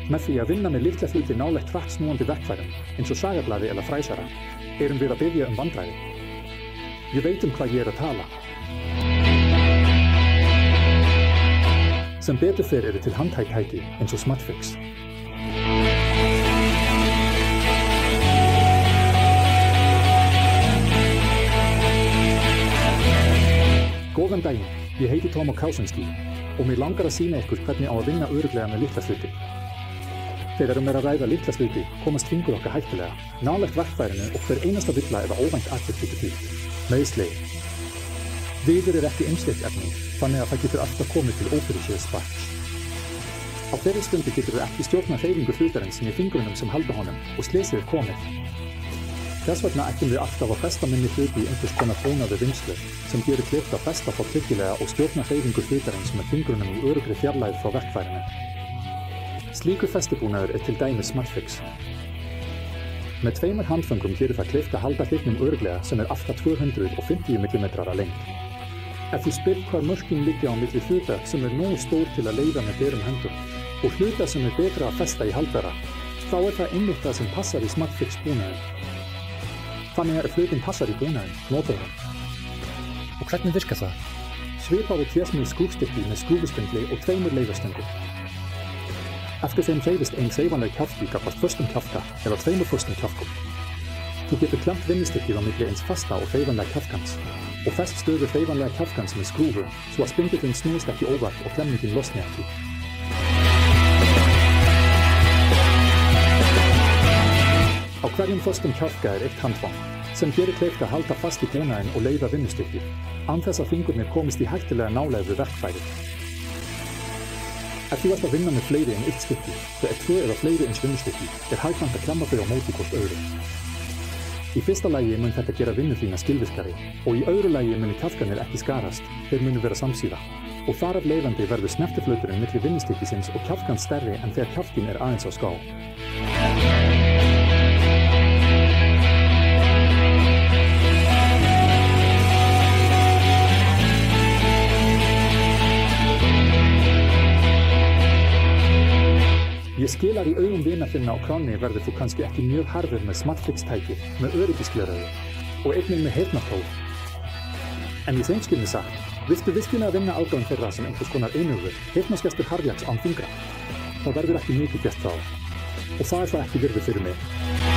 Með því að vinna með litla hluti nálægt hratt snúandi verkfærum, eins og sagablaði eða fræsara, erum við að biðja vandræði. Ég veit hvað ég að tala. Sem betur fer eru til handhægtæki eins og Smartfix. Góðan daginn, ég heiti Tómo Kausinski og mér langar að sýna ykkur hvernig á að vinna örugglega með litla hluti. Þegar að ræða litla hluti komast fingur okkar hættulega, nálægt verkfærinu og hver einasta villa eða óvænt atvik getur þýtt. Meiðsli. Viður ekki einsleitt efni, þannig að það getur alltaf komið til ófyrirséðs sparks. Á þeirri stundu getur ekki stjórna hreyfingu hlutarins með fingrunum sem halda honum og slysið komið. Þess vegna ættum við alltaf að festa minni hluti í einhvers konar búnaði vinnslu sem gerir kleift að festa þá tryggilega og stjórna hreyfingu hlutarins með fingrunum í öruggri fjarlægð frá verkfærinu. Slíkur festibúnaður til dæmis Smartfix. Með 2 handföngum gerir það kleift að halda hlutnum örugglega sem allt að 250 mm að lengd. Ef þú spyr hvar mörkin liggja á milli hluta sem nógu stór til að leiða með berum höndum og hluta sem betra að festa í haldara, þá það einmitt það sem passar í Smartfix búnaðinn. Þannig að ef hlutin passar í búnaðinn, notar hann. Og hvernig virkar það? Svipaði tésmið skrúfstykki með skrúfuspindli og 2 leiðarstöngum. Eftir þeim hreyfist ein hreyfanleg kjálki gagnvart föstum kjálka eða 2 föstum kjálkum. Þú getur klemmt vinnustykkið á milli eins fasta og hreyfanlega kjálkans og fest stöðu hreyfanlega kjálkans með skrúfu svo að spindillinn snúist ekki óvart og klemmingin losni ekki. Á hverjum föstum kjálka eitt handfang sem gerir kleift að halda fast í búnaðinn og leiða vinnustykkið án þess að fingurnir komist í hættulega nálægð við verkfærið. Ef þú ert að vinna með fleiri en 1 stykki, þegar 2 eða fleiri eins vinnustykki, hagkvæmt að klemma þau á móti hvort öðru. Í fyrsta lagi mun þetta gera vinnu þína skilvirkari og í öðru lagi munu kjálkarnir ekki skarast, þeir munu vera samsíða. Og þar af leiðandi verður snertiflöturinn milli vinnustykkisins og kjálkans stærri en þegar kjálkin aðeins á ská. Ég skilar í augum vina þinna á kránni verður þú kannski ekki mjög harður með Smartfix-tæki, með öryggisgleraugu og einnig með heyrnartól. En í þeim skilni sagt, viltu virkilega vinna ágáðum þeirra sem einhvers konar einhugur, heyrnarskestur harðjax án fingra? Það verður ekki mikið gert þá. Og það það ekki virði fyrir mig.